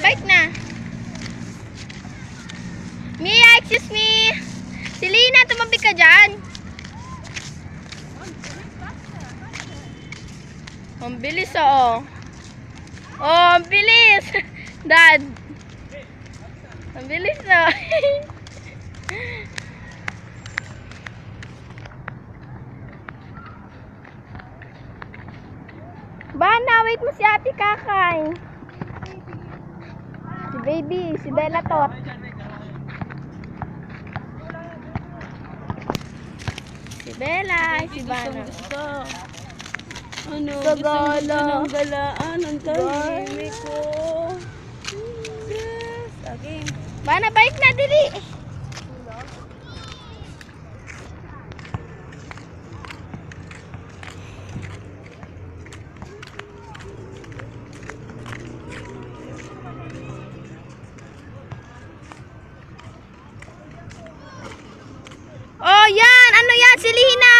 Bike na. Mia, excuse me. Si Lina, tumabi ka dyan. Ang bilis oh. Oh, ang bilis. Dad. Ang bilis oh. Bana, wait mo si Ate Kakay. Si Baby, si Bella Tot. Si Bella, si Bana. Ano? Sa Gusto gala. ng galaan. Ang tahimik ko. Yes. Okay. Bana, balik na, dili. Oh, yan. Ano yan? Si Lina.